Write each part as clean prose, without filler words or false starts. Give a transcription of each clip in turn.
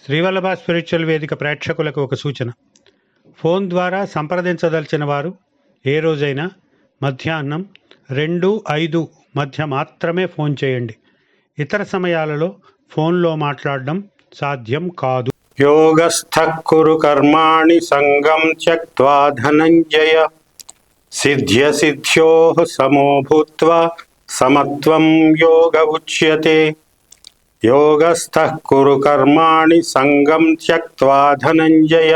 Srivallabha spiritual వేదిక ప్రేక్షకులకు ఒక సూచన. ఫోన్ ద్వారా సంప్రదించదలిచిన వారు ఏ రోజైనా మధ్యాహ్నం 2-5 మధ్య మాత్రమే ఫోన్ చేయండి. ఇతర సమయాలలో ఫోన్లో మాట్లాడడం సాధ్యం కాదు. యోగస్థః కురు కర్మాణి సంగం త్యక్త్వా ధనంజయ సిద్ధ్యసిద్ధ్యోః సమో భూత్వా సమత్వం యోగ ఉచ్యతే. యోగస్థః కురు కర్మాణి సంగం త్యక్త్వా ధనంజయ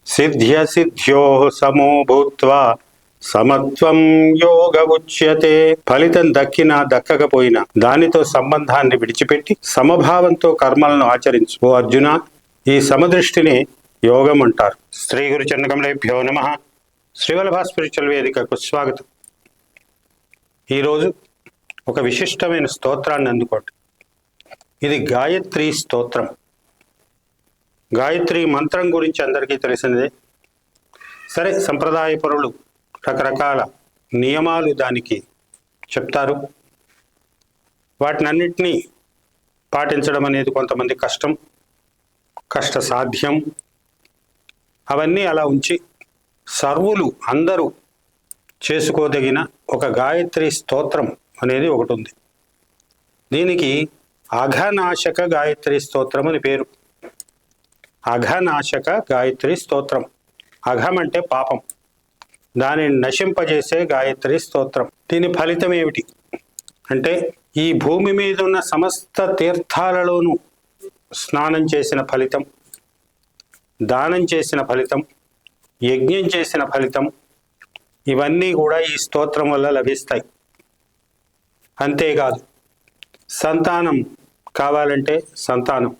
సిద్ధ్యసిద్ధ్యోః సమో భూత్వా సమత్వం యోగ ఉచ్యతే. ఫలితం దక్కినా దక్కకపోయినా దానితో సంబంధాన్ని విడిచిపెట్టి సమభావంతో కర్మలను ఆచరించు. ఓ అర్జున, ఈ సమదృష్టిని యోగం అంటారు. శ్రీ గురు చరణకమలేభ్యో నమః. శ్రీవల్లభ స్పిరిచువల్ వేదికకు స్వాగతం. ఈరోజు ఒక విశిష్టమైన స్తోత్రాన్ని అందుకోండి. ఇది గాయత్రి స్తోత్రం. గాయత్రి మంత్రం గురించి అందరికీ తెలిసినదే. సరే, సంప్రదాయ పరులు రకరకాల నియమాలు దానికి చెప్తారు. వాటినన్నిటినీ పాటించడం అనేది కొంతమంది కష్ట సాధ్యం. అవన్నీ అలా ఉంచి సర్వులు అందరూ చేసుకోదగిన ఒక గాయత్రి స్తోత్రం అనేది ఒకటి ఉంది. దీనికి అఘనాశక గాయత్రి స్తోత్రం అని పేరు. అఘనాశక గాయత్రి స్తోత్రం. అఘం అంటే పాపం, దానిని నశింపజేసే గాయత్రి స్తోత్రం. దీని ఫలితం ఏమిటి అంటే, ఈ భూమి మీద ఉన్న సమస్త తీర్థాలలోనూ స్నానం చేసిన ఫలితం, దానం చేసిన ఫలితం, యజ్ఞం చేసిన ఫలితం, ఇవన్నీ కూడా ఈ స్తోత్రం వల్ల లభిస్తాయి. అంతేకాదు, సంతానం కావాలంటే సంతానం,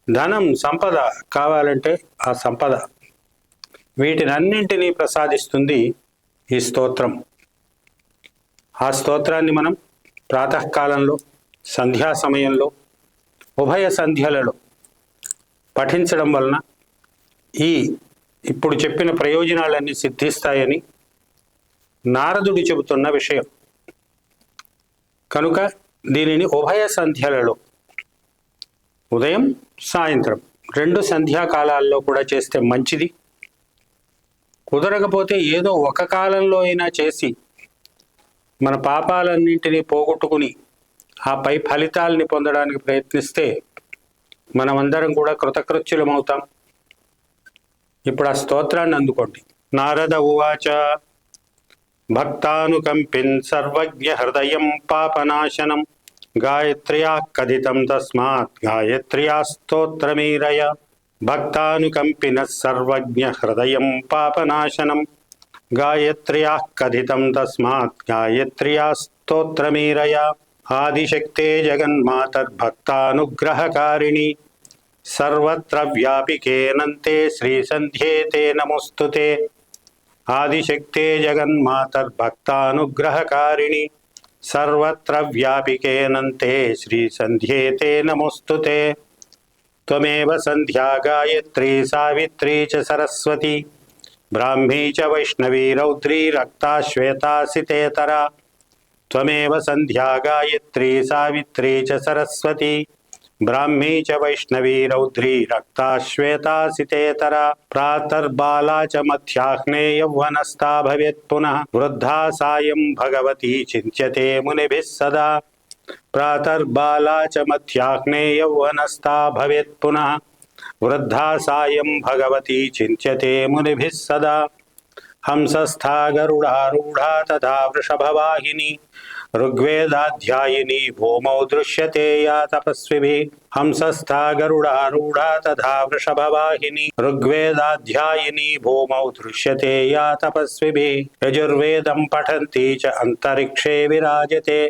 ధనం సంపద కావాలంటే ఆ సంపద, వీటినన్నింటినీ ప్రసాదిస్తుంది ఈ స్తోత్రం. ఆ స్తోత్రాన్ని మనం ప్రాతకాలంలో, సంధ్యా సమయంలో, ఉభయ సంధ్యలలో పఠించడం వలన ఇప్పుడు చెప్పిన ప్రయోజనాలన్నీ సిద్ధిస్తాయని నారదుడు చెబుతున్న విషయం. కనుక దీనిని ఉభయ సంధ్యలలో, ఉదయం సాయంత్రం 2 సంధ్యాకాలాల్లో కూడా చేస్తే మంచిది. కుదరకపోతే ఏదో ఒక కాలంలో అయినా చేసి మన పాపాలన్నింటినీ పోగొట్టుకుని ఆ పై ఫలితాలని పొందడానికి ప్రయత్నిస్తే మనమందరం కూడా కృతకృత్యులమవుతాం. ఇప్పుడు ఆ స్తోత్రాన్ని అందుకోండి. నారద ఉవాచ భక్తానుకంపిన్ సర్వజ్ఞ హృదయం పాపనాశనం గాయత్ర్యా కథితం తస్మాత్ గాయత్ర్యా స్తోత్రమీరయ. భక్తానుకంపిన సర్వజ్ఞ హృదయం పాపనాశనం గాయత్ర్యా కథితం తస్మాత్ గాయత్ర్యా స్తోత్రమీరయ. ఆదిశక్తే జగన్మాతర్భక్తానుగ్రహకారిణి సర్వత్ర వ్యాపికేనంతే శ్రీసంధ్యేతే నమోస్తుతే. ఆదిశక్తే జగన్మాతర్భక్తానుగ్రహకారిణి సర్వత్ర వ్యాపికేనంతే శ్రీసంధ్యేతే నమోస్తుతే. త్వమేవ సంధ్యా గాయత్రీ సావిత్రీ చ సరస్వతి బ్రాహ్మీ చ వైష్ణవీ రౌద్రీ రక్తా శ్వేతా సితేతరా. త్వమేవ సంధ్యా గాయత్రీ సావిత్రీ చ సరస్వతి బ్రాహ్మీ చ వైష్ణవీ రౌద్రీ రక్తా శ్వేతా సితేతరా. ప్రాతర్బాలా చ మధ్యాహ్నే యౌవనస్థా భవేత్ పునః వృద్ధా సాయం భగవతి చింత్యతే మునిభిః సదా. ప్రాతర్బాలా చ మధ్యాహ్నే యౌవనస్థా భవేత్ పునః వృద్ధా సాయం భగవతి చింత్యతే మునిభిః సదా. హంసస్థా గరుడారూఢా తథా వృషభవాహిని ఋగ్వేదాధ్యాయిని భూమౌ దృశ్యతే యా తపస్విభిః. హంసస్థా గరుడారూఢా తథా వృషభవాహిని ఋగ్వేదాధ్యాయిని భూమౌ దృశ్యతే యా తపస్విభిః. యజుర్వేదం పఠంతి చ అంతరిక్షే విరాజతే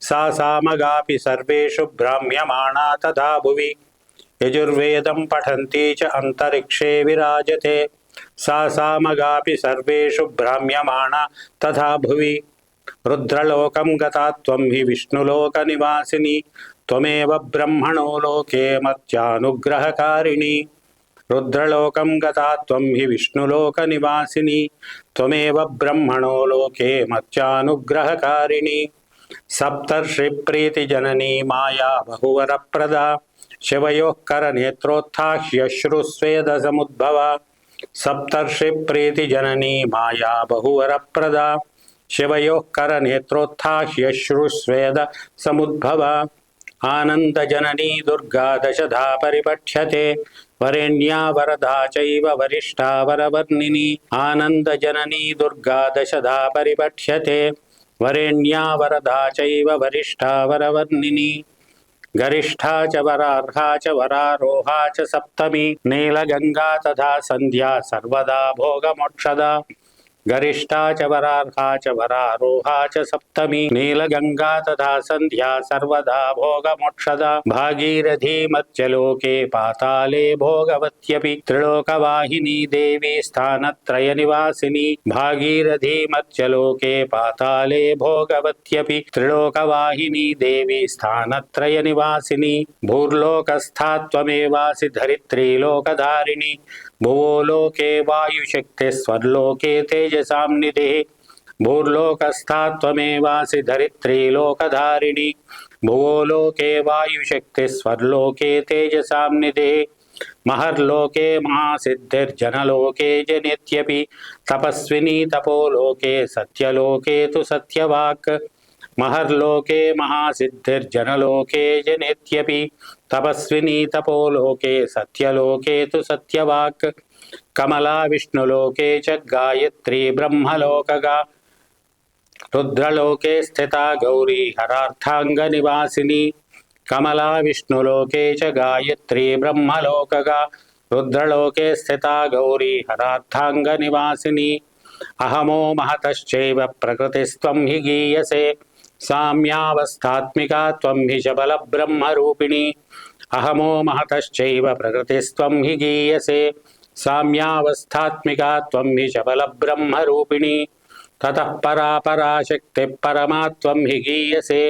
సా సామగాపి సర్వేషు భ్రామ్యమాణా తథా భువి. యజుర్వేదం పఠంతి చ అంతరిక్షే విరాజతే సా సామగాపి సర్వేషు భ్రామ్యమాణా తథా భువి. రుద్రలోకం గతా త్వం హి విష్ణులోక నివాసిని త్వమేవ బ్రహ్మణో లోకే మత్యానుగ్రహకారిణి. రుద్రలోకం గతా త్వం హి విష్ణులోక నివాసిని త్వమేవ బ్రహ్మణో లోకే మత్యానుగ్రహకారిణి. సప్తర్షి ప్రీతి జననీ మాయా బహువరప్రదా शिवयोः करनेत्रोत्थाह्यश्रुस्वेदसमुद्भवा सप्तर्षिप्रीतिजननी माया बहुवरप्रदा शिवयोः करनेत्रोत्थाह्यश्रुस्वेदसमुद्भवा आनन्दजननी दुर्गा दशधा परिपठ्यते वरेण्या वरदा चैव वरिष्ठा वरवर्णिनी आनन्दजननी दुर्गा दशधा परिपठ्यते वरेण्या वरदा चैव वरिष्ठा वरवर्णिनी गरिष्ठा च वरार्हा च वरारोहा च सप्तमी नीलगंगा तथा संध्या सर्वदा भोगमोक्षदा गरिष्ठा च वरार्हा च वरारोहा च सप्तमी नीलगंगा तथा संध्या सर्वदा भोगमोक्षदा भागीरथी मत्यलोके पाताले भोगवत्यपि त्रिलोकवाहिनी देवी स्थानत्रय निवासिनी भागीरथी मत्यलोके पाताले भोगवत्यपि त्रिलोकवाहिनी देवी स्थानत्रय निवासिनी भूर्लोकस्था त्वमेवासि धरित्री लोकधारिणी भुवो लोके वायुशक्ति स्वर्लोके तेजसां निधिः भूर्लोकस्था त्वमेवासि धरित्री लोकधारिणी भुवो लोके वायुशक्ति स्वर्लोके तेजसां निधिः महर्लोके महासिद्धिर्जनलोके जनित्यपि तपस्विनी तपोलोके सत्यलोके तु सत्यवाक् महर्लोके महासिद्धिर्जनलोके जनित्यपि तपस्विनी तपोलोके सत्यलोके तु सत्यवाक् कमला विष्णुलोके च गायत्री ब्रह्मलोकगा रुद्रलोके स्थिता गौरी हरार्थाङ्गनिवासिनी कमला विष्णुलोके च गायत्री ब्रह्मलोकगा रुद्रलोके स्थिता गौरी हरार्थाङ्गनिवासिनी अहमो महतश्चैव प्रकृतिस्त्वं हि गीयसे साम्यावस्थात्मिका त्वं हि शबलब्रह्मरूपिणी अहमो महतश्चैव प्रकृतिस्त्वं हि गीयसे साम्यावस्थात्मिका त्वं हि शबलब्रह्मरूपिणी ततः परा पराशक्तिः परमा त्वं हि गीयसे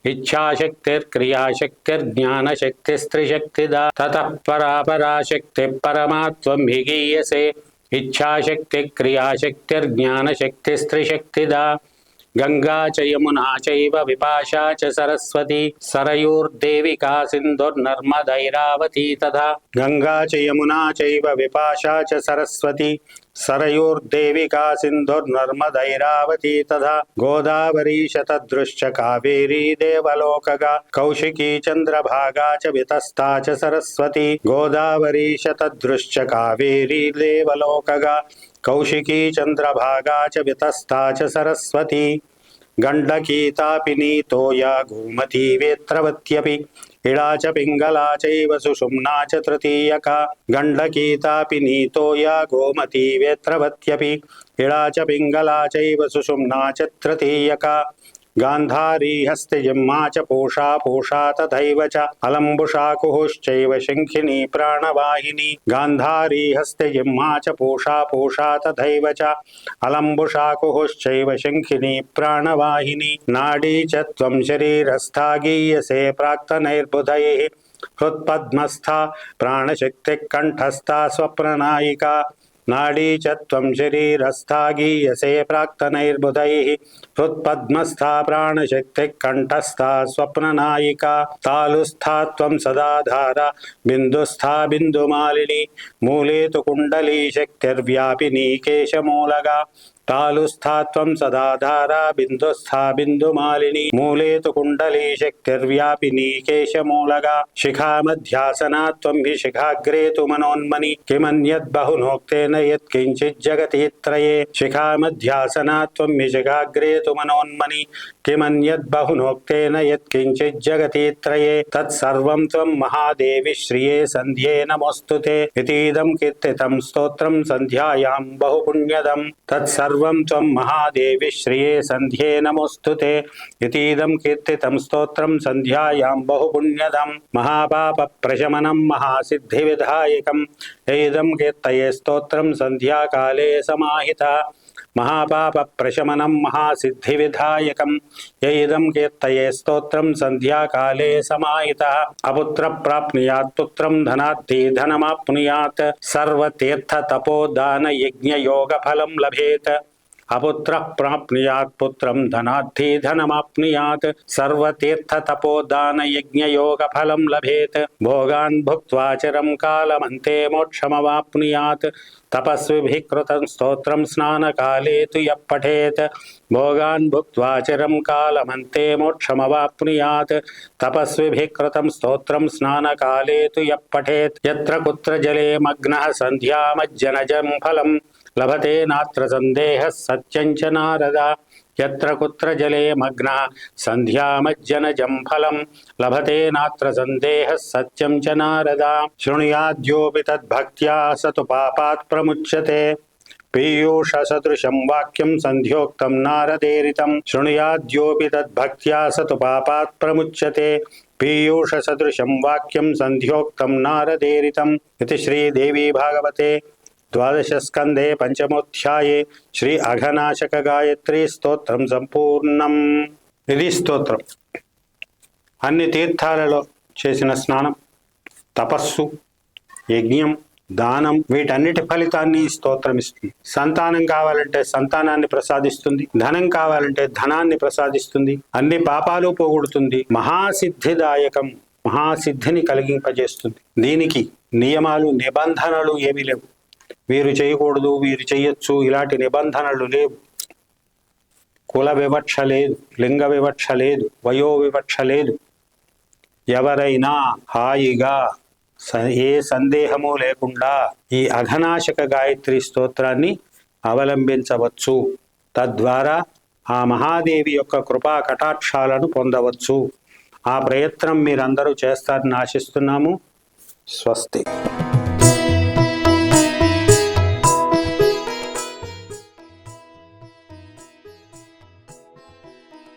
इच्छाशक्तिर्क्रियाशक्तिर्ज्ञानशक्तिस्त्रिशक्तिदा ततः परा पराशक्तिः परमा त्वं हि गीयसे इच्छाशक्तिर्क्रियाशक्तिर्ज्ञानशक्तिस्त्रिशक्तिदा गंगा च यमुना चैव विपाशा च सरस्वती सरयूर्देविका सिन्धुर्नर्मदैरावती तथा गंगा च यमुना चैव विपाशा च सरस्वती सरयूर्देविका सिन्धुर्नर्मदैरावती तथा गोदावरी शतदृश्च कावेरी देवलोकगा कौशिकी चंद्रभागा च वितस्ता च सरस्वती गोदावरी शतदृश्च कावेरी देवलोकगा कौशिकी चंद्रभागा च वितस्ता च सरस्वती गंडकी तापिनी तोया गोमती वेत्रवत्यपि इळा च पिंगला चैव सुषुम्ना च तृतीयका गंडकी तापिनी तोया गोमती वेत्रवत्यपि इळा च पिंगला चैव सुषुम्ना च तृतीयका गांधारी हस्तिजिह्मा च पूषा पूषा तथैव च अलम्बुशाकुश्चैव शङ्खिनी प्राणवाहिनी गांधारी हस्तिजिह्मा च पूषा पूषा तथैव च अलम्बुशाकुश्चैव शङ्खिनी प्राणवाहिनी नाडी च त्वं शरीरस्था गीयसे प्राक्तनैर्बुधैः हृत्पद्मस्था प्राणशक्तिः कण्ठस्था स्वप्ननायिका नाडी च त्वं शरीरस्था गीयसे प्राक्तनैर्बुधैः हृत्पद्मस्था प्राणशक्तिः कण्ठस्था स्वप्ननायिका तालुस्था त्वं सदा धारा बिन्दुस्था बिन्दुमालिनी मूले तु कुण्डली शक्तिर्व्यापिनी केशमूलगा तालुस्था त्वं सदा धारा बिन्दुस्था बिन्दुमालिनी मूले तु कुण्डली शक्तिर्व्यापिनी केशमूलगा शिखा मध्यासना त्वं हि शिखाग्रे तु मनोन्मनि किमन्यद्बहुनोक्तेन यत्किञ्चित् जगति त्रये शिखा मध्यासना त्वं हि शिखाग्रे तु मनोन्मनि किमन्यद्बहुनोक्तेन यत्किञ्चित् जगति त्रये तत्सर्वं त्वं महादेवी श्रिये सन्ध्ये नमोऽस्तुते इतीदं कीर्तितं स्तोत्रं सन्ध्यायां बहुपुण्यदं तत्सर्वं त्वं महादेवी श्रिये सन्ध्ये नमोऽस्तुते इतीदं कीर्तितं स्तोत्रं सन्ध्यायां बहुपुण्यदं महापापप्रशमनं महासिद्धिविधायकं इदं कीर्तये स्तोत्रं सन्ध्याकाले समाहिता महापापप्रशमनं महासिद्धिविधायकं यैदं कीर्तये स्तोत्रं सन्ध्याकाले समाहितः अपुत्रप्राप्नुयात् पुत्रं धनाद्धि धनमाप्नुयात् सर्वतीर्थतपोदानयज्ञयोगफलं लभेत అపుత్రః ప్రాప్నుయాత్ పుత్రం ధనార్థీ ధనమాప్నుయాత్ సర్వతీర్థ తపోదాన యజ్ఞ యోగ ఫలం లభేత్ భోగాన్ భుక్త్వా చిరం కాలమంతే మోక్షమవాప్నుయాత్ తపస్విభిః కృతం స్తోత్రం స్నానకాలే తు యః పఠేత్ భోగాన్ భుక్త్వా చిరం కాలమంతే మోక్షమవాప్నుయాత్ తపస్విభిః కృతం స్తోత్రం స్నానకాలే తు యః పఠేత్ యత్ర కుత్ర జలే మగ్నః సంధ్యామజ్జనజం ఫలం లభతే నాత్ర సందేహः సత్యం చ నారద యత్ర కుత్ర జలే మగ్నః సంధ్యామజ్జనజం ఫలం లభతే నాత్ర సందేహः సత్యం చ నారద శృణుయాద్యోపి తద్భక్త్యా స తు పాపాత్ ప్రముచ్యతే పీయూష సదృశం వాక్యం సంధ్యోక్తం నారదేరితం శృణుయాద్యోపి తద్భక్త్యా స తు పాపాత్ ప్రముచ్యతే పీయూష సదృశం వాక్యం సంధ్యోక్తం నారదేరితం ఇది శ్రీదేవి భాగవతే ద్వాదశ స్కందే పంచమోధ్యాయే శ్రీ అఘనాశక గాయత్రీ స్తోత్రం సంపూర్ణం. ఇది స్తోత్రం. అన్ని తీర్థాలలో చేసిన స్నానం, తపస్సు, యజ్ఞం, దానం వీటన్నిటి ఫలితాన్ని ఈ స్తోత్రం ఇస్తుంది. సంతానం కావాలంటే సంతానాన్ని ప్రసాదిస్తుంది, ధనం కావాలంటే ధనాన్ని ప్రసాదిస్తుంది, అన్ని పాపాలు పోగొడుతుంది, మహాసిద్ధిదాయకం, మహాసిద్ధిని కలిగింపజేస్తుంది. దీనికి నియమాలు నిబంధనలు ఏమీ లేవు. వీరు చేయకూడదు, వీరు చేయొచ్చు, ఇలాంటి నిబంధనలు లేవు. కుల వివక్ష లేదు, లింగ వివక్ష లేదు, వయో వివక్ష లేదు. ఎవరైనా హాయిగా ఏ సందేహము లేకుండా ఈ అఘనాశక గాయత్రి స్తోత్రాన్ని అవలంబించవచ్చు. తద్వారా ఆ మహాదేవి యొక్క కృపా కటాక్షాలను పొందవచ్చు. ఆ ప్రయత్నం మీరందరూ చేస్తారని ఆశిస్తున్నాము. స్వస్తి.